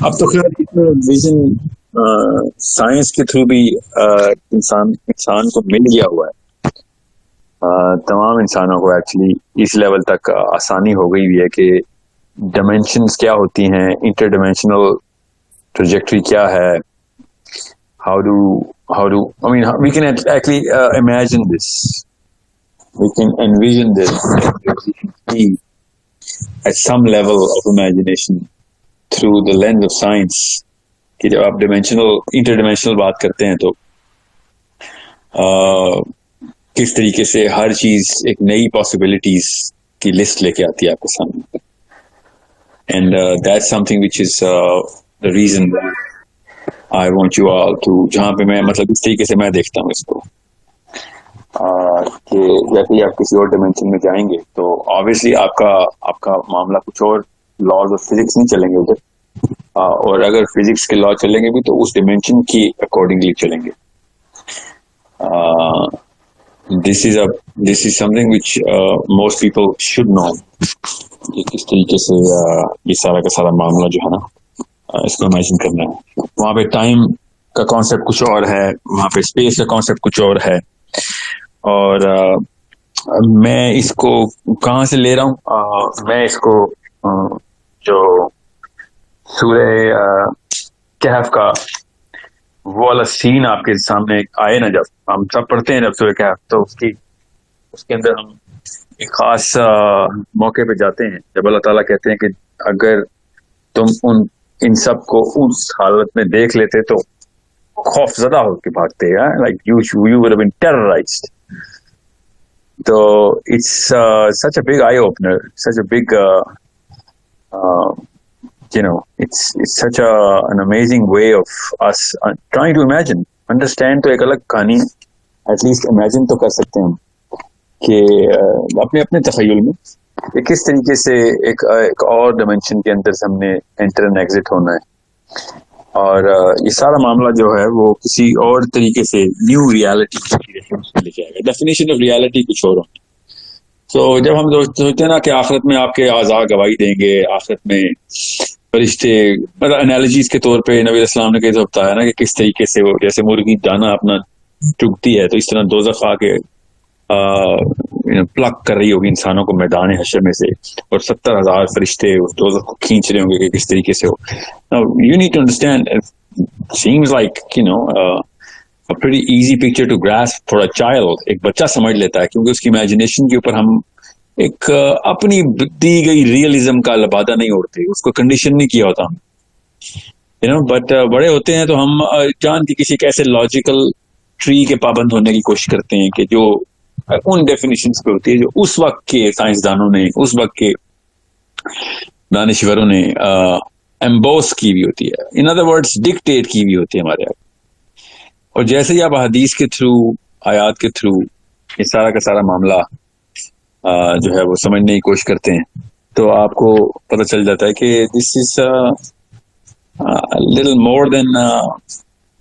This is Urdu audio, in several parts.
اب تو خیر ویژن سائنس کے تھرو بھی انسان کو مل گیا ہوا ہے. تمام انسانوں کو ایکچولی اس لیول تک آسانی ہو گئی ہوئی ہے کہ ڈائمینشنز کیا ہوتی ہیں, انٹر ڈائمینشنل ٹریجیکٹری کیا ہے, how do I mean we can actually imagine this, we can envision this, we can see at some level of imagination through the lens of science کہ جب آپ انٹر ڈائمینشنل بات کرتے ہیں تو کس طریقے سے ہر چیز ایک نئی پاسبلٹیز کی لسٹ لے کے آتی ہے آپ کے سامنے. And that's some thing which is the reason I want you all to, جہاں پہ میں مطلب اس طریقے سے میں دیکھتا ہوں اس کو کہ جیسے ہی آپ کسی اور ڈائمینشن میں جائیں گے تو آبویسلی آپ کا معاملہ کچھ اور لاز آف فزکس نہیں چلیں گے ادھر, اور اگر فزکس کے لا چلیں گے بھی تو اس ڈائمینشن کی اکارڈنگلی چلیں گے. This is something which most people should know کہ کس طریقے سے یہ سارا کا سارا معاملہ جو ہے نا اس کو امیجن کرنا ہے. وہاں پہ ٹائم کا کانسیپٹ کچھ اور ہے, وہاں پہ اسپیس کا کانسیپٹ کچھ اور ہے, اور میں اس کو کہاں سے لے رہا ہوں, میں اس کو جو سورہ کہف کا وہ والا سین آپ کے سامنے آئے نا, جب ہم سب پڑھتے ہیں جب سورہ کہف تو اس کے اندر ہم ایک خاص موقع پہ جاتے ہیں جب اللہ تعالیٰ کہتے ہیں کہ اگر تم ان سب کو اس حالت میں دیکھ لیتے تو خوف زدہ ہو کے بھاگتے ہیں, like you would have been terrorized. تو it's such a big eye opener, such a big it's such an amazing way of us trying to imagine, understand. تو ایک الگ کہانی ایٹ لیسٹ امیجن تو کر سکتے ہیں ہم کہ اپنے تخیل میں کہ کس طریقے سے ایک اور ڈائمینشن کے اندر سے ہم نے انٹر اینڈ ایگزٹ ہونا ہے, اور یہ سارا معاملہ جو ہے وہ کسی اور طریقے سے نیو ریالٹی کی لے کے آئے گا. ڈیفینیشن آف ریالٹی کچھ اور ہوتی. تو جب ہم سوچتے ہیں نا کہ آخرت میں آپ کے اعضاء گواہی دیں گے, آخرت میں فرشتے, مطلب انالوجیز کے طور پہ نبی السلام نے کیسے بتایا نا کہ کس طریقے سے وہ جیسے مرغی دانا اپنا چگتی ہے تو اس طرح دوزخ آ کے پلک کر رہی ہوگی انسانوں کو میدان حشر میں سے, اور 70,000 فرشتے اس دوزخ کو کھینچ رہے ہوں گے کہ کس طریقے سے ہو. Now, you need to understand, it seems like, a pretty easy picture to grasp for a child. ایک بچہ سمجھ لیتا ہے کیونکہ اس کی امیجنیشن کے اوپر ہم ایک اپنی دی گئی ریئلزم کا لبادہ نہیں اوڑھتے, اس کو کنڈیشن نہیں کیا ہوتا ہم, بٹ بڑے ہوتے ہیں تو ہم جان کی کسی ایسے لاجیکل ٹری کے پابند ہونے کی کوشش کرتے ہیں کہ جو ان ڈیفینیشنز پہ ہوتی ہے جو اس وقت کے سائنسدانوں نے, اس وقت کے دانشوروں نے ایمبوس کی بھی ہوتی ہے, ان ادر ورڈز ڈکٹیٹ کی بھی ہوتی ہے ہمارے آپ. اور جیسے ہی آپ حدیث کے تھرو, آیات کے تھرو یہ سارا کا سارا معاملہ جو ہے وہ سمجھنے کی کوشش کرتے ہیں تو آپ کو پتہ چل جاتا ہے کہ this is little more than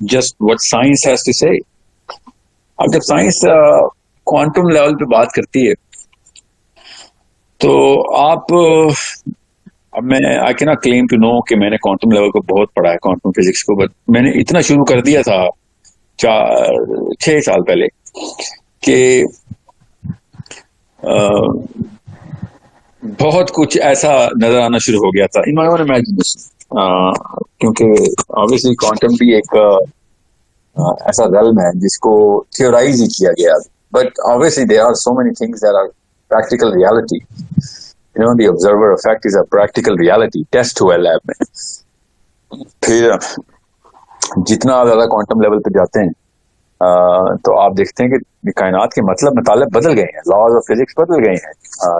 just what science has to say. اب جب سائنس کوانٹم لیول پہ بات کرتی ہے تو آپ, اب میں آئی کی ناٹ کلیم ٹو نو کہ میں نے کوانٹم لیول کو بہت پڑھا ہے, کوانٹم فزکس کو, بٹ میں نے اتنا شروع کر دیا تھا 6 سال پہلے کہ بہت کچھ ایسا نظر آنا شروع ہو گیا تھا ان مائی اون امیجنیشن, کیونکہ آبویسلی کوانٹم بھی ایک ایسا ریلم ہے جس کو تھیورائز ہی کیا گیا, but obviously there are so many things that are practical reality. The observer effect is a practical reality. Test ہوا ہے لیب میں. پھر جتنا زیادہ کوانٹم لیول پہ جاتے ہیں تو آپ دیکھتے ہیں کہ کائنات کے مطالب بدل گئے ہیں, لاز آف فزکس بدل گئے ہیں,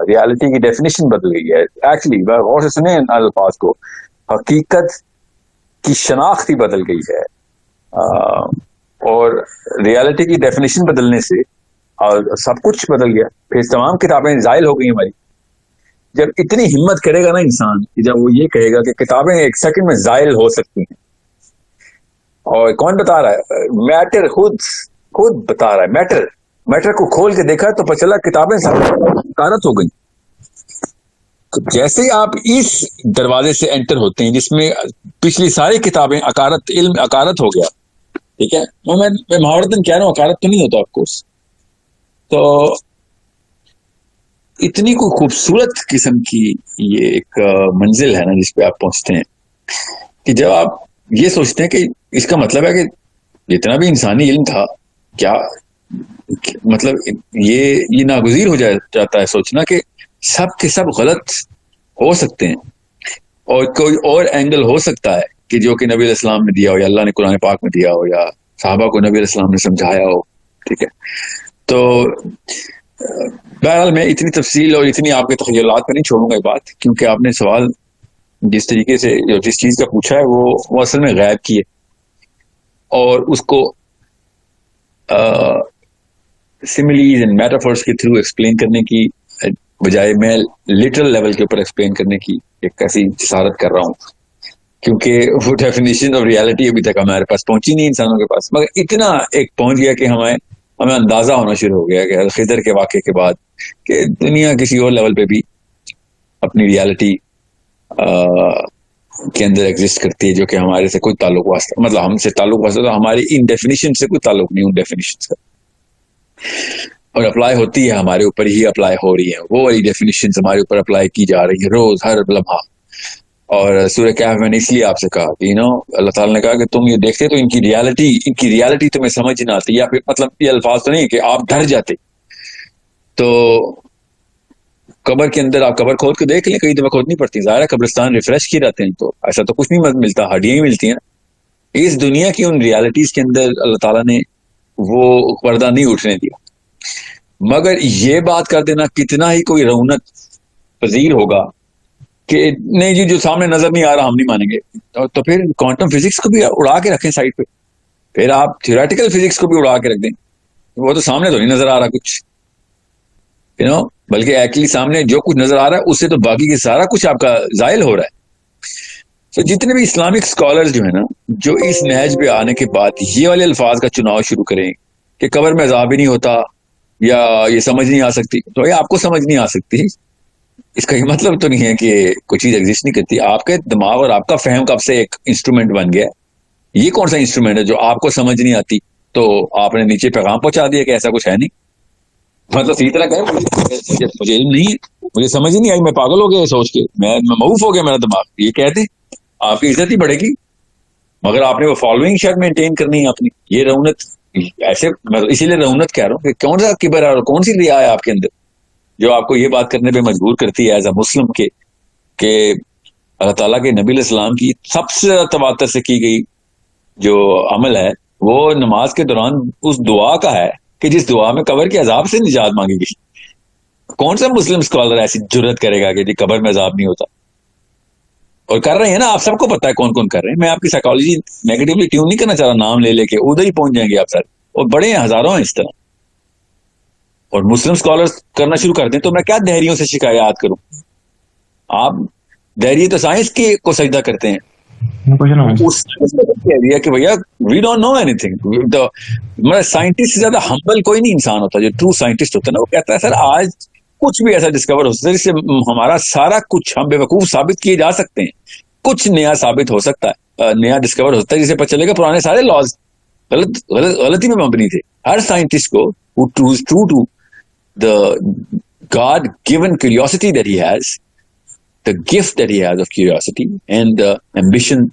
ریالٹی کی ڈیفینیشن بدل گئی ہے. ایکچولی اور سے سنیں الفاظ کو, حقیقت کی شناخت ہی بدل گئی ہے, اور ریالٹی کی ڈیفینیشن بدلنے سے اور سب کچھ بدل گیا. پھر تمام کتابیں زائل ہو گئی ہماری. جب اتنی ہمت کرے گا نا انسان, جب وہ یہ کہے گا کہ کتابیں ایک سیکنڈ میں زائل ہو سکتی ہیں, اور کون بتا رہا ہے؟ میٹر خود بتا رہا ہے. میٹر کو کھول کے دیکھا تو پتہ چلا کتابیں غارت ہو گئی. جیسے ہی آپ اس دروازے سے انٹر ہوتے ہیں جس میں پچھلی ساری کتابیں عقارت، علم عقارت ہو گیا، ٹھیک ہے، میں محاورتاً کہہ رہا ہوں عقارت تو نہیں ہوتا آف کورس، تو اتنی کوئی خوبصورت قسم کی یہ ایک منزل ہے نا جس پہ آپ پہنچتے ہیں کہ جب آپ یہ سوچتے ہیں کہ اس کا مطلب ہے کہ جتنا بھی انسانی علم تھا، کیا مطلب یہ ناگزیر ہو جاتا ہے سوچنا کہ سب کے سب غلط ہو سکتے ہیں، اور کوئی اور اینگل ہو سکتا ہے کہ جو کہ نبی علیہ السلام نے دیا ہو، یا اللہ نے قرآن پاک میں دیا ہو، یا صحابہ کو نبی علیہ السلام نے سمجھایا ہو، ٹھیک ہے۔ تو بہرحال میں اتنی تفصیل اور اتنی آپ کے تخیلات پہ نہیں چھوڑوں گا یہ بات، کیونکہ آپ نے سوال جس طریقے سے جس چیز کا پوچھا ہے وہ اصل میں غیب کی ہے، اور اس کو سملیز اینڈ میٹافورس کے تھرو ایکسپلین کرنے کی بجائے میں لٹرل لیول کے اوپر ایکسپلین کرنے کی ایک ایسی جسارت کر رہا ہوں، کیونکہ وہ ڈیفینیشن آف ریالٹی ابھی تک ہمارے پاس پہنچی نہیں انسانوں کے پاس، مگر اتنا ایک پہنچ گیا کہ ہمیں اندازہ ہونا شروع ہو گیا کہ الخضر کے واقعے کے بعد کہ دنیا کسی اور لیول پہ بھی اپنی ریالٹی کے اندر ایگزسٹ کرتی ہے، جو کہ ہمارے سے کوئی تعلق واسطہ، مطلب ہم سے تعلق واسطہ ہماری ان ڈیفینیشن سے کوئی تعلق نہیں، ان ڈیفینیشن کا، اور اپلائی ہوتی ہے ہمارے اوپر ہی اپلائی ہو رہی ہے، وہ والی ڈیفینیشن ہمارے اوپر اپلائی کی جا رہی ہے روز، ہر لمحہ۔ اور سورہ کہف میں نے اس لیے آپ سے کہا کہ اللہ تعالیٰ نے کہا کہ تم یہ دیکھتے تو ان کی ریالٹی تمہیں سمجھ نہ آتی، یا پھر مطلب یہ الفاظ تو نہیں کہ آپ ڈر جاتے۔ تو قبر کے اندر آپ قبر کھود کے دیکھ لیں، کئی دفعہ کھودنی پڑتی، ظاہر ہے قبرستان ریفریش کیے جاتے ہیں، تو ایسا تو کچھ نہیں ملتا، ہڈیاں ہی ملتی ہیں۔ اس دنیا کی ان ریالٹیز کے اندر اللہ تعالیٰ نے وہ پردہ نہیں اٹھنے دیا، مگر یہ بات کر دینا کتنا ہی کوئی رونق پذیر ہوگا کہ نہیں جی جو سامنے نظر نہیں آ رہا ہم نہیں مانیں گے، تو پھر کوانٹم فزکس کو بھی اڑا کے رکھیں سائڈ پہ، پھر آپ تھیوریٹیکل فزکس کو بھی اڑا کے رکھ دیں، وہ تو سامنے تو نہیں نظر آ رہا کچھ، بلکہ ایکچولی سامنے جو کچھ نظر آ رہا ہے اس سے تو باقی کے سارا کچھ آپ کا زائل ہو رہا ہے۔ تو جتنے بھی اسلامک اسکالرز جو ہے نا، جو اس نہج پہ آنے کے بعد یہ والے الفاظ کا چناؤ شروع کریں کہ قبر میں عذاب ہی نہیں ہوتا، یا یہ سمجھ نہیں آ سکتی، تو یہ آپ کو سمجھ نہیں آ سکتی، اس کا یہ مطلب تو نہیں ہے کہ کوئی چیز ایگزسٹ نہیں کرتی۔ آپ کے دماغ اور آپ کا فہم کب سے ایک انسٹرومنٹ بن گیا، یہ کون سا انسٹرومنٹ ہے جو آپ کو سمجھ نہیں آتی تو آپ نے نیچے پیغام پہنچا دیا کہ ایسا کچھ ہے نہیں؟ مطلب اسی طرح کہ مجھے علم نہیں ہے، مجھے سمجھ ہی نہیں آئی، میں پاگل ہو گیا سوچ کے، میں معوف ہو گیا میرا دماغ، یہ کہتے آپ کی عزت ہی بڑھے گی، مگر آپ نے وہ فالوئنگ شاید مینٹین کرنی ہے اپنی، یہ رونت ایسے، اسی لیے رونت کہہ رہا ہوں کہ کون سا کبر ہے اور کون سی ریا ہے آپ کے اندر جو آپ کو یہ بات کرنے پہ مجبور کرتی ہے ایز اے مسلم کہ اللہ تعالیٰ کے نبی علیہ السلام کی سب سے زیادہ تواتر سے کی گئی جو عمل ہے وہ نماز کے دوران اس دعا کا ہے کہ جس دعا میں قبر کے عذاب سے نجات مانگی گئی۔ کون سا مسلم اسکالر ایسی جرت کرے گا کہ جی قبر میں عذاب نہیں ہوتا؟ اور کر رہے ہیں نا، آپ سب کو پتا ہے کون کون کر رہے ہیں، میں آپ کی سائیکالوجی نیگیٹولی ٹیون نہیں کرنا چاہ رہا، نام لے کے ادھر ہی پہنچ جائیں گے آپ سارے، اور بڑے ہیں، ہزاروں ہیں اس طرح، اور مسلم اسکالر کرنا شروع کر دیں تو میں کیا دہریوں سے شکایات کروں؟ آپ دہری تو سائنس کی کو سجدہ کرتے ہیں، کہ بھیا وی ڈونٹ نو اینی تھنگ، مطلب سائنٹسٹ سے زیادہ ہمبل کوئی نہیں انسان ہوتا، جو ٹرو سائنٹسٹ ہوتا ہے نا، وہ کہتا ہے سر آج کچھ بھی ایسا ڈسکور ہو سکتا ہے جس سے ہمارا سارا کچھ ہم بے وقوف ثابت کیے جا سکتے ہیں، کچھ نیا ثابت ہو سکتا ہے، نیا ڈسکور ہو سکتا ہے، جسے پتہ چلے گا پرانے سارے لاز غلطی میں مبنی تھے۔ ہر سائنٹسٹ کو who is true to the God given curiosity that he has, the gift that he has of curiosity and the ambition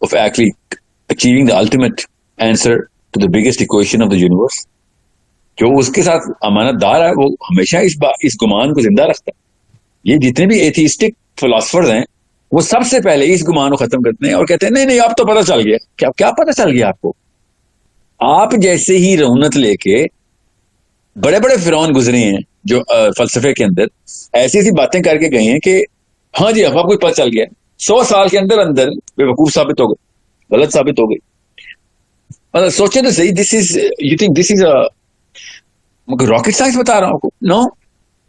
of actually achieving the ultimate answer to the biggest equation of the universe, جو اس کے ساتھ امانت دار ہے وہ ہمیشہ اس گمان کو زندہ رکھتا ہے۔ یہ جتنے بھی ایتھیسٹک فلاسفرز ہیں وہ سب سے پہلے اس گمان کو ختم کرتے ہیں اور کہتے ہیں نہیں نہیں اب تو پتہ چل گیا۔ کیا پتہ چل گیا آپ کو؟ آپ جیسے ہی رونت لے کے بڑے بڑے فرعون گزرے ہیں جو فلسفے کے اندر ایسی ایسی باتیں کر کے گئے ہیں کہ ہاں جی اب آپ کو پتہ چل گیا، 100 سال کے اندر بے وقوف ثابت ہو گئے، غلط ثابت ہو گئی۔ مطلب سوچیں تو صحیح، this is you think this is rocket science بتا رہا ہوں آپ کو؟ No,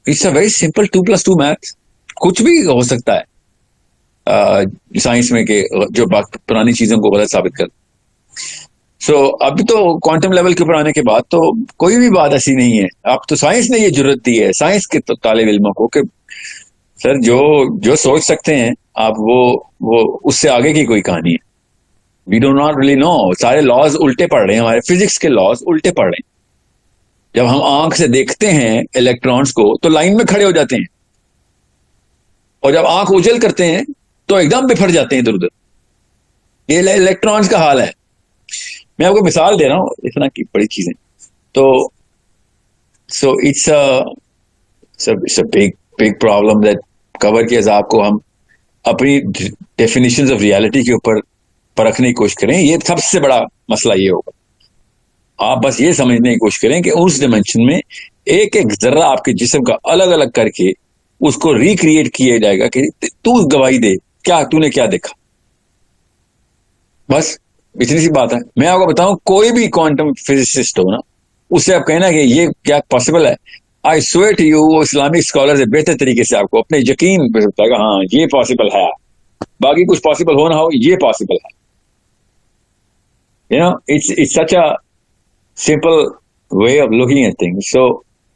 it's a very simple 2+2 math, کچھ بھی ہو سکتا ہے سائنس میں کہ جو پرانی چیزوں کو غلط ثابت کر۔ سو اب تو کوانٹم لیول کے اوپر آنے کے بعد تو کوئی بھی بات ایسی نہیں ہے، اب تو سائنس نے یہ جرت دی ہے، سائنس کے طالب علموں کو، کہ سر جو سوچ سکتے ہیں آپ وہ اس سے آگے کی کوئی کہانی ہے. We do not really know. سارے لاز الٹے پڑ رہے ہیں, ہمارے فزکس کے لاز الٹے پڑ رہے ہیں. جب ہم آنکھ سے دیکھتے ہیں الیکٹرانس کو تو لائن میں کھڑے ہو جاتے ہیں, اور جب آنکھ اجل کرتے ہیں تو ایک دم بفر جاتے ہیں ادھر ادھر. یہ الیکٹرانس کا حال ہے. میں آپ کو مثال دے رہا ہوں, اتنا کی بڑی چیزیں. تو so it's a big problem that کور کے عذاب کو ہم اپنی ڈیفینیشنز آف ریالٹی کے اوپر پرکھنے کی کوشش کریں. یہ سب سے بڑا مسئلہ یہ ہوگا. آپ بس یہ سمجھنے کی کوشش کریں کہ اس ڈائمینشن میں ایک ایک ذرہ آپ کے جسم کا الگ الگ کر کے اس کو ریکریٹ کیا جائے گا کہ تو گواہی دے کیا تو نے کیا دیکھا. بس اتنی سی بات ہے. میں آپ کو بتاؤں, کوئی بھی کوانٹم فزسسٹ ہو نا, اس سے آپ کہنا کہ یہ کیا پاسبل ہے, آئی سویئر ٹو یو, وہ اسلامک اسکالر بہتر طریقے سے آپ کو اپنے یقین پہ بتائے گا ہاں یہ پاسبل ہے. باقی کچھ پاسبل ہو نہ ہو, یہ پاسبل ہے. It's such a simple way of looking at things. So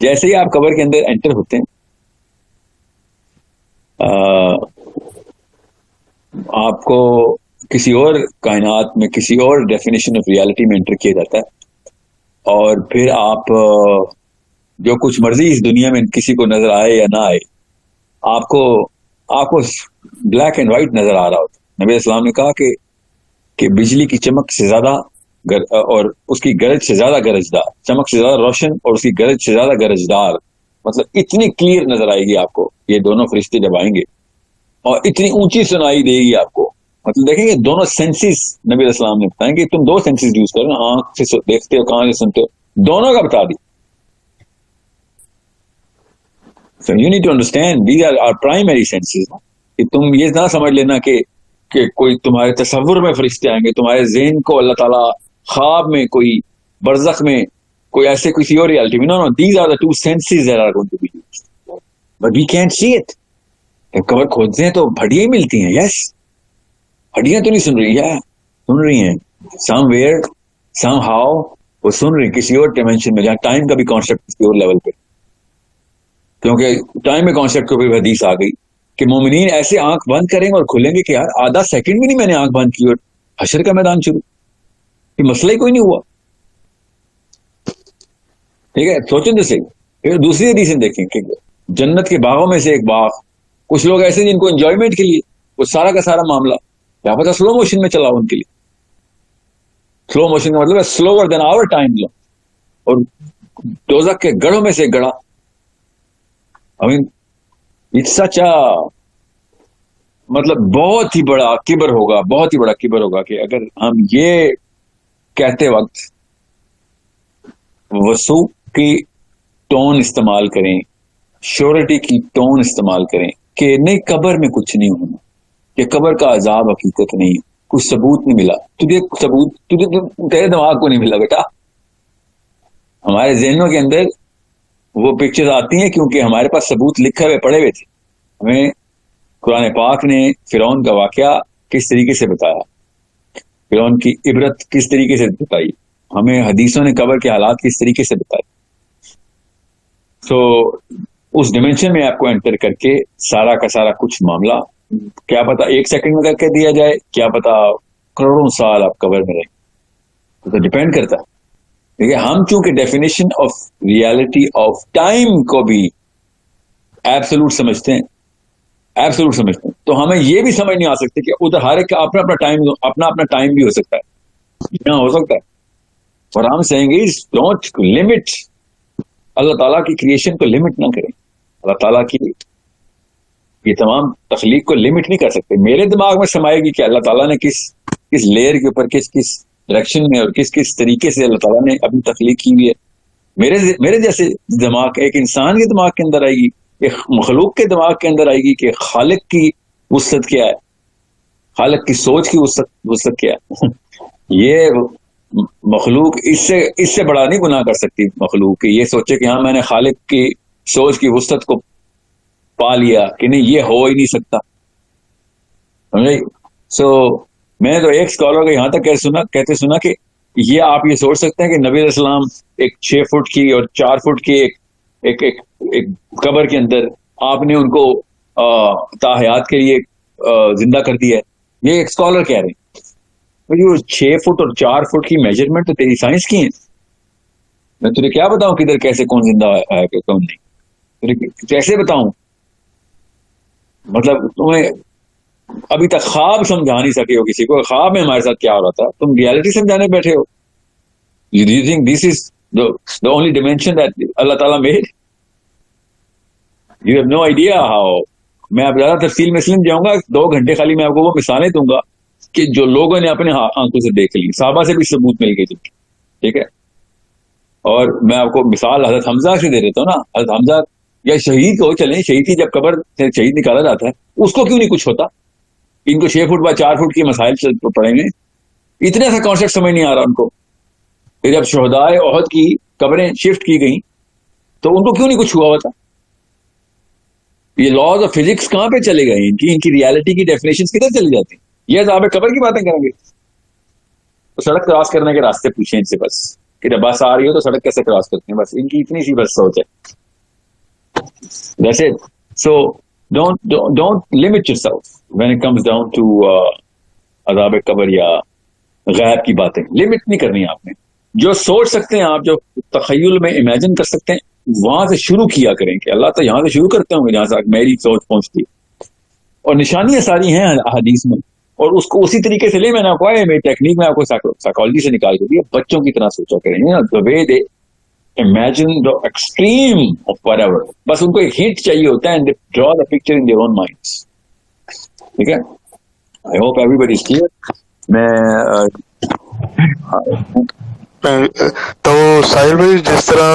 جیسے ہی آپ قبر کے اندر انٹر ہوتے ہیں, آپ کو کسی اور کائنات میں, کسی اور ڈیفینیشن آف ریالٹی میں انٹر کیا جاتا ہے, اور پھر آپ جو کچھ مرضی اس دنیا میں کسی کو نظر آئے یا نہ آئے, آپ کو بلیک اینڈ وائٹ نظر آ رہا ہوتا. نبی اسلام نے کہا کہ بجلی کی چمک سے زیادہ اور اس کی گرج سے زیادہ گرجدار, چمک سے زیادہ روشن اور اس کی گرج سے زیادہ گرجدار, مطلب اتنی کلیئر نظر آئے گی آپ کو یہ دونوں فرشتے جب آئیں گے, اور اتنی اونچی سنائی دے گی آپ کو. مطلب دیکھیں یہ دونوں سینسز نبی السلام نے بتائیں کہ تم دو سینسز یوز کرو نا, آنکھ سے دیکھتے ہو, کان سے سنتے ہو, دونوں کا بتا دی. So you need to understand these are our primary senses. کہ تم یہ نہ سمجھ لینا کہ کوئی تمہارے تصور میں فرشتے آئیں گے, تمہارے ذہن کو اللہ تعالیٰ خواب میں, کوئی برزخ میں, کوئی ایسے کسی اور ریالٹی میں. No, these are the two senses that are going to be used. But we can't see it. جب قبر کھودتے ہیں تو ہڈیاں ہی ملتی ہیں. یس, ہڈیاں تو نہیں سن رہی, یا سن رہی ہیں سم ویئر سم ہاؤ, وہ سن رہی کسی اور ڈائمینشن میں جہاں ٹائم کا بھی کانسیپٹ کسی اور لیول پہ. کیونکہ ٹائم میں کانسیپٹ کو بھی حدیث آ گئی کہ مومنین ایسے آنکھ بند کریں گے اور کھلیں گے کہ یار آدھا سیکنڈ بھی نہیں میں نے آنکھ بند کی اور حشر کا میدان شروع, یہ مسئلہ ہی کوئی نہیں ہوا. ٹھیک ہے, سوچیں تو صحیح. پھر دوسری حدیثیں دیکھیں کہ جنت کے باغوں میں سے ایک باغ, کچھ لوگ ایسے جن کو انجوائمنٹ کے لیے وہ سارا کا سارا معاملہ کیا پتا سلو موشن میں چلا ان کے لیے. سلو موشن کا مطلب ہے سلوور دین آور ٹائم زون, اور دوزخ کے گڑھوں میں سے گڑھا. I mean, it's such a مطلب بہت ہی بڑا کبر ہوگا, بہت ہی بڑا کبر ہوگا کہ اگر ہم یہ کہتے وقت وسوق کی ٹون استعمال کریں, شیورٹی کی ٹون استعمال کریں کہ نہیں قبر میں کچھ نہیں ہونا, کہ قبر کا عذاب حقیقت نہیں, کچھ ثبوت نہیں ملا. تجھے ثبوت تیرے دماغ کو نہیں ملا بیٹا. ہمارے ذہنوں کے اندر وہ پکچر آتی ہیں کیونکہ ہمارے پاس ثبوت لکھے ہوئے پڑے ہوئے تھے. ہمیں قرآن پاک نے فرعون کا واقعہ کس طریقے سے بتایا, فرعون کی عبرت کس طریقے سے بتائی, ہمیں حدیثوں نے قبر کے حالات کس طریقے سے بتائے. سو اس ڈائمینشن میں آپ کو انٹر کر کے سارا کا سارا کچھ معاملہ کیا پتا ایک سیکنڈ میں کر کے دیا جائے, کیا پتا کروڑوں سال آپ قبر میں رہیں, تو ڈپینڈ کرتا ہے. دیکھیے ہم چونکہ definition of reality of time کو بھی ایبسولوٹ سمجھتے ہیں, ایبسولوٹ سمجھتے ہیں, تو ہمیں یہ بھی سمجھ نہیں آ سکتی کہ ادھر ہر ایک کا اپنا ٹائم بھی ہو سکتا ہے, یہاں ہو سکتا ہے. اور ہم کہیں گے ڈونٹ لمٹ, اللہ تعالیٰ کی کریشن کو لمٹ نہ کریں. اللہ تعالیٰ کی یہ تمام تخلیق کو لمٹ نہیں کر سکتے. میرے دماغ میں سمائے گی کہ اللہ تعالیٰ نے کس لیئر کے اوپر کس ڈائریکشن میں اور کس طریقے سے اللہ تعالیٰ نے اپنی تخلیق کی ہوئی ہے. میرے جیسے دماغ ایک انسان کے دماغ کے اندر آئے گی, ایک مخلوق کے دماغ کے اندر آئے گی کہ خالق کی وسعت کیا ہے, خالق کی سوچ کی وسعت کیا ہے. یہ مخلوق اس سے بڑا نہیں گناہ کر سکتی مخلوق کہ یہ سوچے کہ ہاں میں نے خالق کی سوچ کی وسعت کو پا لیا, کہ نہیں یہ ہو ہی نہیں سکتا. سمجھے؟ سو میں نے تو ایک اسکالر کو یہاں تک کہتے سنا کہ یہ آپ یہ سوچ سکتے ہیں کہ نبی علیہ السلام ایک 6 فٹ کی اور 4 فٹ کی ایک قبر کے اندر آپ نے ان کو تاحیات کے لیے زندہ کر دیا ہے. یہ ایک اسکالر کہہ رہے ہیں یہ 6 فٹ اور 4 فٹ کی میجرمنٹ تو تیری سائنس کی ہیں. میں تجھے کیا بتاؤں کدھر کیسے کون زندہ ہے کہ کون نہیں, کیسے بتاؤں؟ مطلب تمہیں ابھی تک خواب سمجھا نہیں سکے ہو کسی کو, خواب میں ہمارے ساتھ کیا ہو رہا تھا, تم ریالٹی سمجھانے بیٹھے ہو. You think this is the only dimension that اللہ تعالیٰ made? You have no idea how. میں اب زیادہ تفصیل میں اس لیے جاؤں گا, 2 گھنٹے خالی میں آپ کو وہ مثالیں دوں گا کہ جو لوگوں نے اپنے آنکھوں سے دیکھ لی, صحابہ سے بھی ثبوت مل گئی تھی. ٹھیک ہے, اور میں آپ کو مثال حضرت حمزہ سے دے دیتا ہوں نا. حضرت حمزہ یا شہید کو چلیں, شہید کی جب قبر سے شہید نکالا جاتا ہے اس کو کیوں نہیں کچھ ہوتا؟ ان کو 6 فٹ بائی 4 فٹ کی مسائل پڑیں گے, اتنے سا کانسیپٹ سمجھ نہیں آ رہا ان کو. جب شہدائے احد کی قبریں شفٹ کی گئیں تو ان کو کیوں نہیں کچھ ہوا ہوتا؟ یہ لاز آف فزکس کہاں پہ چلے گئے ان کی ریالٹی کی ڈیفینیشن کدھر چلی جاتی ہیں؟ یہ عذاب قبر کی باتیں کریں گے. تو سڑک کراس کرنے کے راستے پوچھیں ان سے بس, کہ جب بس آ رہی ہو تو سڑک کیسے کراس کرتے ہیں, بس ان کی اتنی سی بس سوچ ہے. That's it. So don't limit yourself when it comes down to عذاب قبر یا غیب کی باتیں. لمٹ نہیں کرنی آپ نے. جو سوچ سکتے ہیں آپ, جو تخیل میں امیجن کر سکتے ہیں, وہاں سے شروع کیا کریں کہ اللہ تو یہاں سے شروع کرتے ہوں گے جہاں سے میری سوچ پہنچتی ہے. اور نشانیاں ساری ہیں حدیث میں, اور اس کو اسی طریقے سے لے. میں نے آپ کو میری ٹیکنیک میں آپ کو سائیکالوجی سے نکال کے دیا, بچوں کی طرح سوچا کریں the way they imagine the extreme of whatever. بس ان کو ایک ہنٹ چاہیے ہوتا ہے and they draw the picture in their own minds. ٹھیک ہے, I hope everybody is clear. میں تو ساحل بھائی جس طرح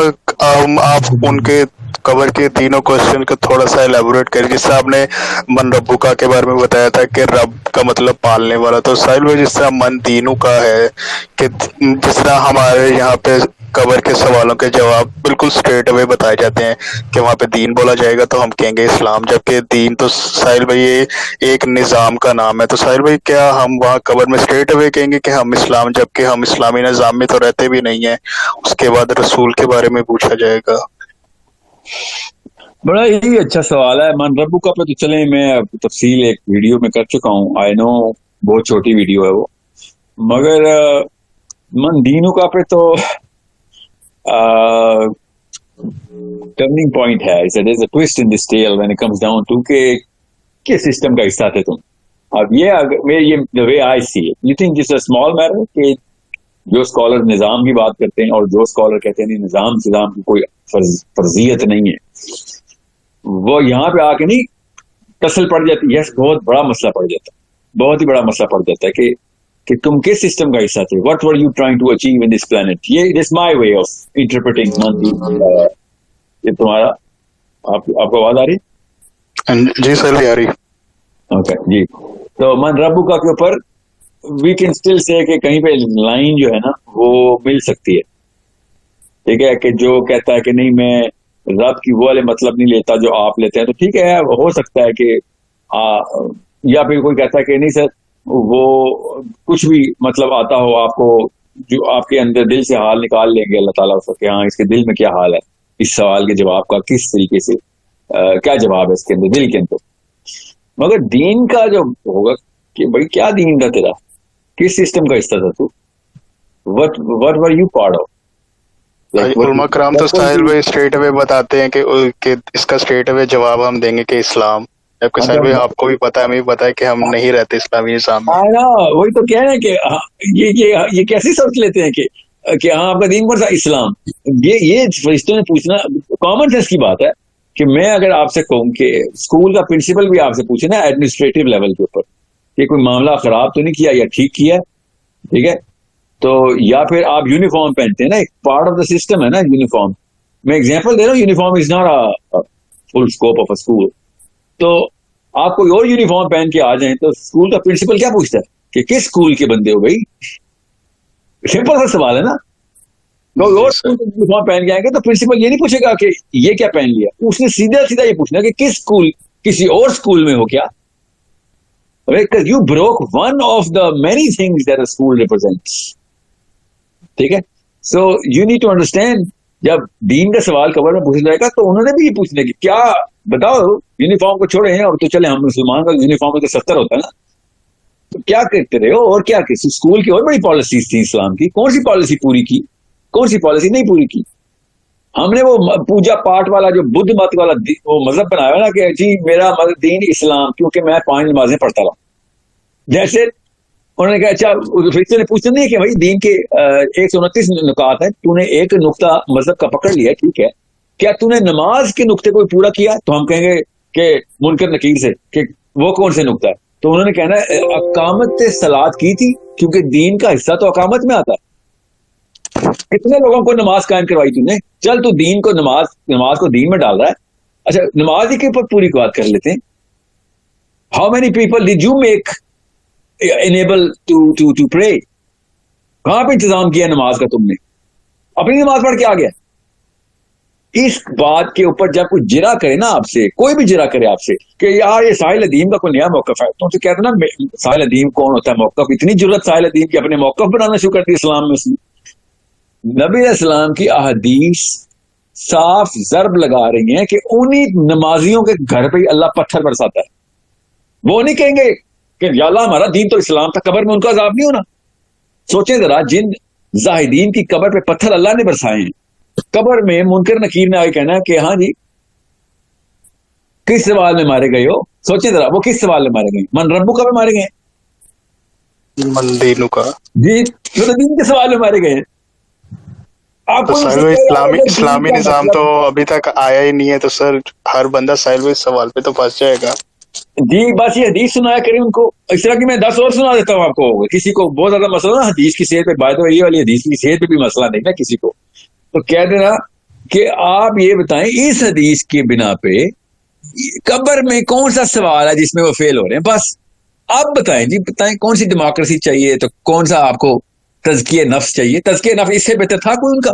آپ ان کے قبر کے تینوں کوشچن کو تھوڑا سا ایلیبوریٹ کریں, جس طرح آپ نے من ربکا کے بارے میں بتایا تھا کہ رب کا مطلب پالنے والا, تو ساحل بھائی جس طرح من دینوں کا ہے کہ جس طرح ہمارے یہاں پہ قبر کے سوالوں کے جواب بالکل اسٹریٹ اوے بتائے جاتے ہیں کہ وہاں پہ دین بولا جائے گا تو ہم کہیں گے اسلام, جبکہ دین تو ساحل بھائی ایک نظام کا نام ہے. تو ساحل بھائی کیا ہم وہاں قبر میں اسٹریٹ اوے کہیں گے کہ ہم اسلام, جبکہ ہم اسلامی نظام میں تو رہتے بھی نہیں ہیں, اس کے بعد رسول کے بارے میں پوچھا جائے گا؟ بڑا ہی اچھا سوال ہے. من ربو کا پہ تو چلیں میں تفصیل ایک ویڈیو میں کر چکا ہوں, آئی نو بہت چھوٹی ویڈیو ہے وہ, مگر من دینوں کا پہ تو ٹرننگ پوائنٹ ہے. there's a twist in this tale when it comes down to کہ کس سسٹم کا حصہ تھے تم. اب یہ the way I see it, you think it's a small matter کہ جو اسکالر نظام کی بات کرتے ہیں اور جو اسکالر کہتے ہیں نظام کی کوئی فرضیت نہیں ہے, وہ یہاں پہ آ کے نہیں ٹسل پڑ جاتی. یس, بہت بڑا مسئلہ پڑ جاتا ہے, بہت ہی بڑا مسئلہ پڑ جاتا ہے کہ تم کس سسٹم کا حصہ تھے. what were you trying to achieve in this planet. یہ this my way of interpreting یہ تمہارا. آپ کو آواز آ رہی؟ جی سر آ رہی. اوکے جی. تو من ربو کا کے اوپر وی کین اسٹل سے کہ کہیں پہ لائن جو ہے نا وہ مل سکتی ہے. ٹھیک ہے, کہ جو کہتا ہے کہ نہیں میں رب کی وہ والے مطلب نہیں لیتا جو آپ لیتے ہیں, تو ٹھیک ہے, ہو سکتا ہے کہ یا پھر کوئی کہتا ہے کہ نہیں سر وہ کچھ بھی مطلب آتا ہو آپ کو, جو آپ کے اندر دل سے حال نکال لیں گے اللہ تعالیٰ اس کہ ہاں اس کے دل میں کیا حال ہے, اس سوال کے جواب کا کس طریقے سے کیا جواب ہے اس کے اندر دل کے اندر. مگر دین کا جو ہوگا کہ بھائی کیا دین تھا تیرا, کس سسٹم کا حصہ تھا تو, what were you part of. علماء کرام تو ساحل بھائی اسٹریٹ اوے بتاتے ہیں کہ اس کا اسٹریٹ اوے جواب ہم دیں گے کہ اسلام, جبکہ ساحل بھائی آپ کو بھی پتا ہے, ہمیں بھی پتا ہے کہ ہم نہیں رہتے اسلامی نظام میں. وہی تو کہہ رہے ہیں کہ یہ کیسی سوچ لیتے ہیں کہ ہاں آپ کا دین پر تھا اسلام. یہ فرشتوں نے پوچھنا کامن سینس کی بات ہے کہ میں اگر آپ سے کہوں کہ اسکول کا پرنسپل بھی آپ سے پوچھے نا ایڈمنسٹریٹو لیول کے اوپر کہ کوئی معاملہ خراب تو نہیں کیا یا ٹھیک کیا, ٹھیک ہے, تو یا پھر آپ یونیفارم پہنتے ہیں نا, ایک پارٹ آف دا سسٹم ہے نا یونیفارم. میں ایگزامپل دے رہا ہوں, uniform is not full scope of a school. تو آپ کوئی اور یونیفارم پہن کے آ جائیں تو اسکول کا پرنسپل کیا پوچھتا ہے کہ کس اسکول کے بندے ہو بھائی. سمپل سا سوال ہے نا. کوئی اور یونیفارم پہن کے آئیں گے تو پرنسپل یہ نہیں پوچھے گا کہ یہ کیا پہن لیا, اس نے سیدھا یہ پوچھنا کہ کس اسکول, کسی اور اسکول میں ہو کیا. Because you broke one of the many things that a school represents. ٹھیک ہے, so you need to understand جب دین کا سوال قبر میں پوچھا جائے گا تو انہوں نے بھی یہ پوچھنے کی کیا بتاؤ، یونیفارم کو چھوڑے ہیں، اب تو چلے ہم مسلمان کا یونیفارم تو 70 ہوتا ہے نا، تو کیا کرتے رہے ہو؟ اور کیا کہ اسکول کی اور بڑی پالیسیز تھی اسلام کی، کون سی پالیسی پوری کی؟ کون سی پالیسی نہیں پوری کی؟ ہم نے وہ پوجا پاٹ والا جو بدھ مت والا وہ مذہب بنایا نا کہ جی میرا مذہب دین اسلام، کیونکہ میں 5 نمازیں پڑھتا رہا. جیسے انہوں نے کہا اچھا فرشتے نے پوچھتے نہیں ہے کہ بھائی دین کے 129 نکات ہیں، تو نے ایک نقطہ مذہب کا پکڑ لیا، ٹھیک ہے، کیا تو نے نماز کے نقطے کو پورا کیا؟ تو ہم کہیں گے کہ منکر نکیر سے کہ وہ کون سے نقطہ ہے؟ تو انہوں نے کہنا اقامت صلاۃ کی تھی، کیونکہ دین کا حصہ تو اقامت میں آتا ہے. کتنے لوگوں کو نماز قائم کروائی تم نے؟ چل تو دین کو نماز کو دین میں ڈال رہا ہے. اچھا نماز ہی کے اوپر پوری بات کر لیتے ہیں. How many people did you make enable to pray? کہاں پہ انتظام کیا نماز کا تم نے؟ اپنی نماز پڑھ کے آ گیا. اس بات کے اوپر جب کوئی جرا کرے نا آپ سے، کوئی بھی جرا کرے آپ سے کہ یار یہ ساحل ادیم کا کوئی نیا موقف ہے، تو کہتے نا ساحل ادیم کون ہوتا ہے موقف؟ اتنی جرت ساحل ادیم کی اپنے موقف بنانا شروع کرتی اسلام میں. نبی علیہ السلام کی احادیث صاف ضرب لگا رہی ہیں کہ انہی نمازیوں کے گھر پہ ہی اللہ پتھر برساتا ہے. وہ نہیں کہیں گے کہ یا اللہ ہمارا دین تو اسلام تھا، قبر میں ان کا عذاب نہیں ہونا. سوچیں ذرا، جن زاہدین کی قبر پہ پتھر اللہ نے برسائے ہیں، قبر میں منکر نکیر نے آگے کہنا ہے کہ ہاں جی کس سوال میں مارے گئے ہو؟ سوچیں ذرا وہ کس سوال میں مارے گئے؟ من ربو کا میں مارے گئے ہیں، من دینو کا، جی تو دین کے سوال میں مارے گئے ہیں. آپ تو کو سر اسلامی نظام تو ابھی تک آیا ہی نہیں ہے، تو سر ہر بندہ سائل سوال پہ تو پھنس جائے گا. جی بس یہ حدیث سنایا کریں ان کو. اس طرح کی میں 10 اور سنا دیتا ہوں آپ کو. کسی کو بہت زیادہ مسئلہ نا حدیث کی صحت پہ، بات یہ والی حدیث کی صحت پہ بھی مسئلہ نہیں نا کسی کو، تو کہہ دینا کہ آپ یہ بتائیں اس حدیث کی بنا پہ قبر میں کون سا سوال ہے جس میں وہ فیل ہو رہے ہیں. بس آپ بتائیں جی، بتائیں کون سی ڈیموکریسی چاہیے، تو کون سا آپ کو تزکیہ نفس چاہیے؟ تزکیہ نفس اس سے بہتر تھا کوئی ان کا؟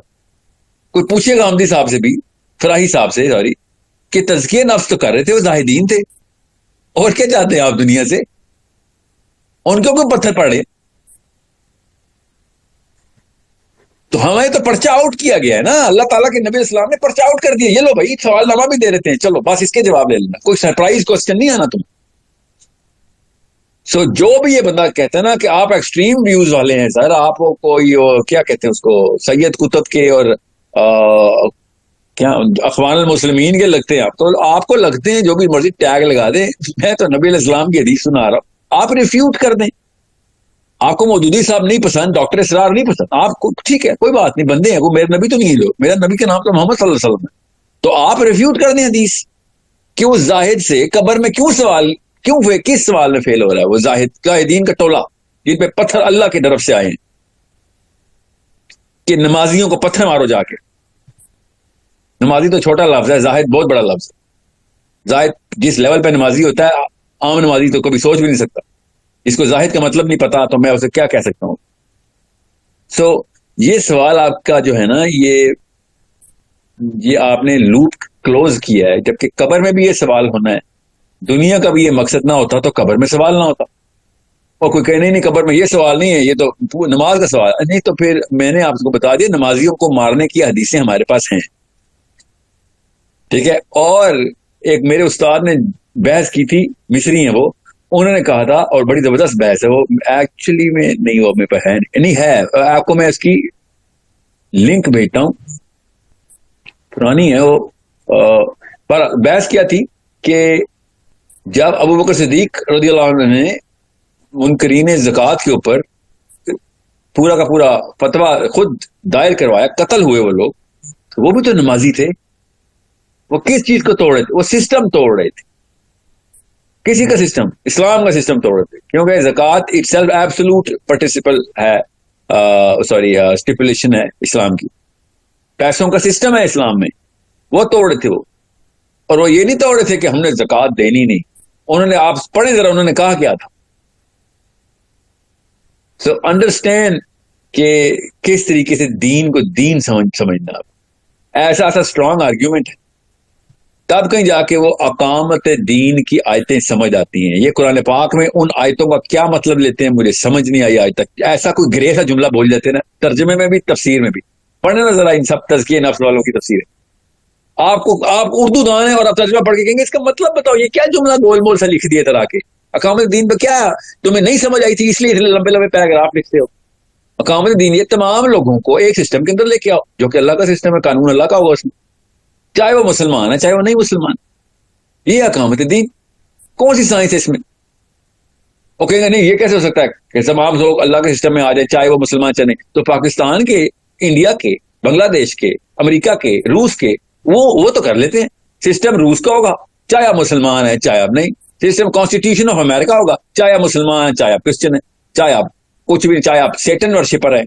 کوئی پوچھے گا حمدی صاحب سے بھی، فراہی صاحب سے سوری، کہ تزکیہ نفس تو کر رہے تھے، وہ زاہدین تھے، اور کیا چاہتے ہیں آپ دنیا سے؟ ان کو کوئی پتھر پڑے؟ تو ہمیں تو پرچہ آؤٹ کیا گیا ہے نا، اللہ تعالیٰ کے نبی اسلام نے پرچہ آؤٹ کر دیا. یہ لو بھائی سوال نامہ بھی دے دیتے ہیں، چلو بس اس کے جواب لے لینا، کوئی سرپرائز کوسچن نہیں آنا تم. سو جو بھی یہ بندہ کہتا ہے نا کہ آپ ایکسٹریم ویوز والے ہیں سر، آپ کو کیا کہتے ہیں اس کو، سید قطب کے اور کیا اخوان المسلمین کے لگتے ہیں آپ، تو آپ کو لگتے ہیں جو بھی مرضی ٹیگ لگا دیں. میں تو نبی علیہ السلام کی حدیث سنا رہا ہوں، آپ ریفیوٹ کر دیں. آپ کو مودودی صاحب نہیں پسند، ڈاکٹر اسرار نہیں پسند، آپ کو ٹھیک ہے کوئی بات نہیں، بندے ہیں وہ، میرے نبی تو نہیں ہے لوگ، میرا نبی کا نام تو محمد صلی اللہ علیہ وسلم ہے. تو آپ ریفیوٹ کر دیں حدیث کہ وہ زاہد سے قبر میں کیوں کس سوال میں فیل ہو رہا ہے؟ وہ زاہدین کا ٹولہ جن پہ پتھر اللہ کی طرف سے آئے ہیں کہ نمازیوں کو پتھر مارو جا کے. نمازی تو چھوٹا لفظ ہے، زاہد بہت بڑا لفظ ہے. زاہد جس لیول پہ نمازی ہوتا ہے، عام نمازی تو کبھی سوچ بھی نہیں سکتا. اس کو زاہد کا مطلب نہیں پتا تو میں اسے کیا کہہ سکتا ہوں. سو یہ سوال آپ کا جو ہے نا، یہ آپ نے لوپ کلوز کیا ہے. جبکہ قبر میں بھی یہ سوال ہونا ہے. دنیا کا بھی یہ مقصد نہ ہوتا تو قبر میں سوال نہ ہوتا. اور کوئی کہنے نہیں قبر میں یہ سوال نہیں ہے، یہ تو نماز کا سوال نہیں. تو پھر میں نے آپ کو بتا دیا نمازیوں کو مارنے کی حدیثیں ہمارے پاس ہیں، ٹھیک ہے. اور ایک میرے استاد نے بحث کی تھی، مصری ہیں وہ، انہوں نے کہا تھا، اور بڑی زبردست بحث ہے وہ، ایکچولی میں نہیں وہ میرے پاس ہے نہیں ہے، آپ کو میں اس کی لنک بھیجتا ہوں، پرانی ہے وہ. پر بحث کیا تھی کہ جب ابو بکر صدیق رضی اللہ عنہ نے منکرین زکوٰۃ کے اوپر پورا کا پورا فتویٰ خود دائر کروایا، قتل ہوئے وہ لوگ، وہ بھی تو نمازی تھے. وہ کس چیز کو توڑ رہے تھے؟ وہ سسٹم توڑ رہے تھے. کسی کا سسٹم؟ اسلام کا سسٹم توڑ رہے تھے، کیونکہ زکوٰۃ اٹ سیلف ایبسولوٹ پارٹیسپل ہے، اسٹیپولیشن ہے اسلام کی، پیسوں کا سسٹم ہے اسلام میں. وہ توڑ رہے تھے وہ. اور وہ یہ نہیں توڑ رہے تھے کہ ہم نے زکوٰۃ دینی نہیں. انہوں نے، آپ پڑھیں ذرا انہوں نے کہا کیا تھا. سو انڈرسٹینڈ کہ کس طریقے سے دین کو دین سمجھنا. ایسا اسٹرانگ آرگیومنٹ ہے، تب کہیں جا کے وہ اقامت دین کی آیتیں سمجھ آتی ہیں. یہ قرآن پاک میں ان آیتوں کا کیا مطلب لیتے ہیں مجھے سمجھ نہیں آئی آج تک. ایسا کوئی گرے سا جملہ بول جاتے ہیں نا، ترجمے میں بھی تفسیر میں بھی. پڑھنے نا ذرا ان سب تزکیہ نفس والوں کی تفسیر ہے. آپ اردو دان ہیں اور آپ ترجمہ پڑھ کے کہیں گے اس کا مطلب بتاؤ, یہ کیا جملہ گول مول سا لکھ دیے طرح کے. اقامت الدین پہ کیا تمہیں نہیں سمجھ آئی تھی اس لیے لمبے لمبے پیراگراف لکھتے ہو. اقامت الدین یہ تمام لوگوں کو ایک سسٹم کے اندر لے کے آؤ جو کہ اللہ کا سسٹم ہے, قانون اللہ کا ہوگا اس میں, چاہے وہ مسلمان ہے چاہے وہ نہیں مسلمان. یہ اقامت الدین کون سی سائنس ہے اس میں؟ وہ کہیں گے نہیں یہ کیسے ہو سکتا ہے کہ تمام لوگ اللہ کے سسٹم میں آ جائے چاہے وہ مسلمان چاہے نہیں. تو پاکستان کے, انڈیا کے, بنگلہ دیش کے, امریکہ کے, روس کے, وہ تو کر لیتے ہیں. سسٹم روس کا ہوگا چاہے آپ مسلمان ہیں چاہے آپ نہیں. سسٹم کانسٹیٹیوشن آف امریکہ ہوگا چاہے آپ مسلمان ہیں چاہے آپ کرسچن ہیں چاہے آپ کچھ بھی, چاہے آپ سیٹن ورشپر ہیں.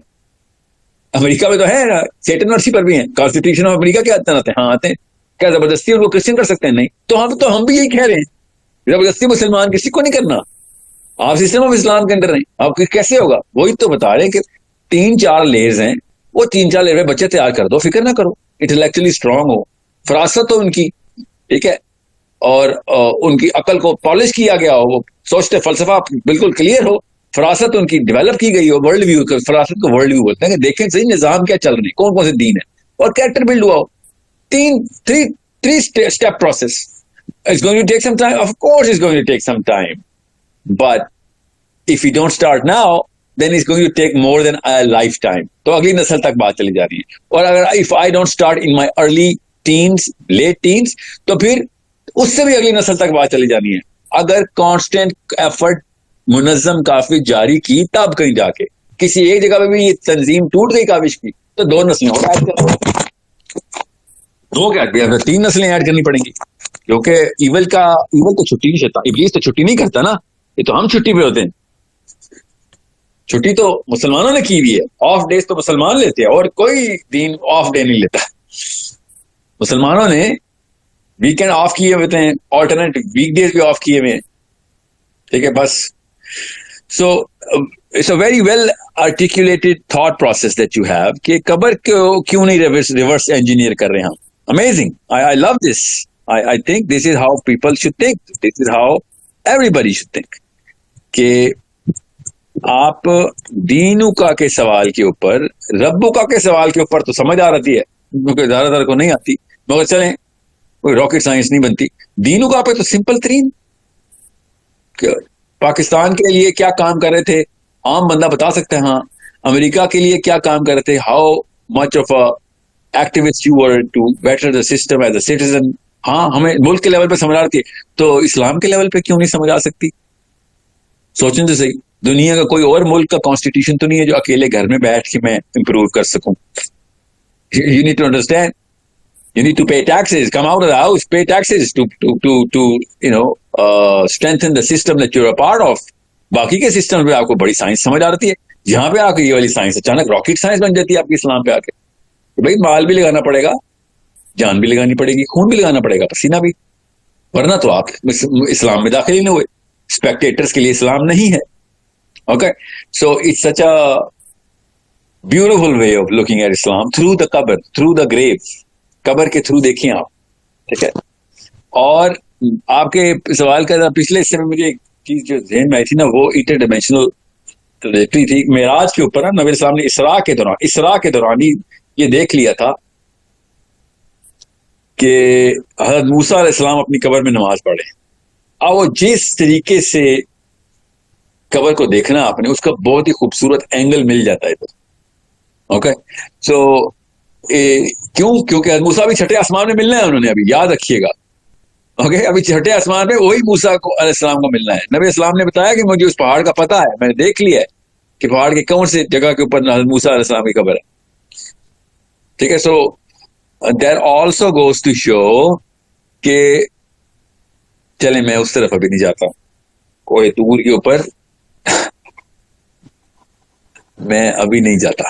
امریکہ میں تو ہے سیٹن ورشپر بھی ہیں. کانسٹیٹیوشن آف امریکہ کیا آتے ہیں؟ ہاں آتے ہیں. کیا زبردستی ان کو کرسچن کر سکتے ہیں؟ نہیں. تو ہم بھی یہی کہہ رہے ہیں زبردستی مسلمان کسی کو نہیں کرنا. آپ سسٹم آف اسلام کے اندر ہیں, آپ کیسے ہوگا؟ وہی تو بتا رہے ہیں کہ 3-4 لیئرز ہیں, وہ 3-4 لیئر میں بچے تیار کر دو, فکر نہ کرو, انٹلیکچولی اسٹرانگ ہو, فراست ہو ان کی, ٹھیک ہے, اور ان کی عقل کو پالش کیا گیا ہو, وہ سوچتے فلسفہ بالکل کلیئر ہو, فراست ان کی ڈیولپ کی گئی ہو, ورلڈ ویو, فراست کو ورلڈ ویو بولتے ہیں کہ دیکھیں صحیح نظام کیا چل رہی ہے, کون کون سے دین ہے, اور کیریکٹر بلڈ ہوا ہو. 3 step process. It's going to take some time. Of course it's going to take some time. But if we don't start now, then it's going to take more than a lifetime. تو اگلی نسل تک بات چلی جا رہی ہے. اور اگر if I don't start in my early teens, late teens, تو پھر اس سے بھی اگلی نسل تک بات چلی جانی ہے. اگر کانسٹینٹ ایفرٹ منظم کافی جاری کی تب کہیں جا کے کسی ایک جگہ پہ بھی یہ تنظیم ٹوٹ گئی کاوش کی تو 2 نسلیں اور ایڈ کریں, 2 کیا 3 نسلیں ایڈ کرنی پڑیں گی. کیونکہ ایول تو چھٹی نہیں کرتا, ابلیس تو چھٹی نہیں کرتا نا, یہ تو ہم چھٹی پہ ہوتے ہیں. چھٹی تو مسلمانوں نے کی ہوئی ہے, آف ڈیز تو مسلمان لیتے ہیں اور کوئی دین آف ڈے نہیں لیتا. مسلمانوں نے ویکینڈ آف کیے ہوئے ہیں, آلٹرنیٹ ویک ڈیز بھی آف کیے ہوئے ہیں, ٹھیک ہے بس. So it's a very well articulated thought process that you have کہ قبر کو کیوں نہیں ریورس انجینئر کر رہے ہیں ہم. Amazing, I love this. I think this is how people should think. This is how everybody should think. کہ آپ دینو کا کے سوال کے اوپر, ربو کا کے سوال کے اوپر تو سمجھ آ رہتی ہے کیونکہ زیادہ تر کو نہیں آتی, مگر چلیں کوئی راکٹ سائنس نہیں بنتی. دینو کا پہ تو سمپل ترین, پاکستان کے لیے کیا کام کر رہے تھے عام بندہ بتا سکتا ہے. ہاں امریکہ کے لیے کیا کام کر رہے تھے, how much of activist you were to better the system as a citizen. ہاں ہمیں ملک کے لیول پہ سمجھ آتی ہے, تو اسلام کے لیول پہ کیوں نہیں سمجھ آ سکتی؟ سوچیں تو صحیح, دنیا کا کوئی اور ملک کا کانسٹیٹیوشن تو نہیں ہے جو اکیلے گھر میں بیٹھ کے میں امپروو کر سکوں. You need to understand, you need to pay taxes, come out of the house, pay taxes to you know strengthen the system that you are part of. باقی کے سسٹم پہ آپ کو بڑی سائنس سمجھ آ رہی ہے, جہاں پہ آ کے یہ والی سائنس اچانک راکٹ سائنس بن جاتی ہے آپ کے اسلام پہ آ کے. بھائی مال بھی لگانا پڑے گا, جان بھی لگانی پڑے گی, خون بھی لگانا پڑے گا, پسینہ بھی, ورنہ تو آپ اسلام میں داخل ہی نہیں ہوئے. اسپیکٹیٹرز کے لیے اسلام نہیں ہے. Okay, so it's such a beautiful way of looking at Islam through the قبر, تھرو دا گریو. قبر کے تھرو دیکھیں آپ, ٹھیک ہے. اور آپ کے سوال کا پچھلے حصے میں مجھے ایک چیز جو ذہن میں آئی تھی نا, وہ انٹر ڈائمینشنل ٹریجیکٹری تھی. معراج کے اوپر نبی اسلام نے اسراء کے دوران ہی یہ دیکھ لیا تھا کہ حضرت موسیٰ علیہ السلام اپنی قبر میں نماز پڑھے. اب وہ جس طریقے سے قبر کو دیکھنا آپ نے, اس کا بہت ہی خوبصورت اینگل مل جاتا ہے. اوکے, سو کیونکہ حضرت موسیٰ بھی چھٹے آسمان میں ملنا ہے انہوں نے, ابھی یاد رکھیے گا. اوکے, ابھی چھٹے آسمان میں وہی موسیٰ علیہ السلام کو ملنا ہے. نبی اسلام نے بتایا کہ مجھے اس پہاڑ کا پتہ ہے, میں نے دیکھ لیا ہے کہ پہاڑ کے کون سے جگہ کے اوپر حضرت موسیٰ علیہ السلام کی قبر ہے. ٹھیک ہے, سو that also goes to show کہ چلیں میں اس طرف ابھی نہیں جاتا, کوئی دور کے اوپر میں ابھی نہیں جاتا.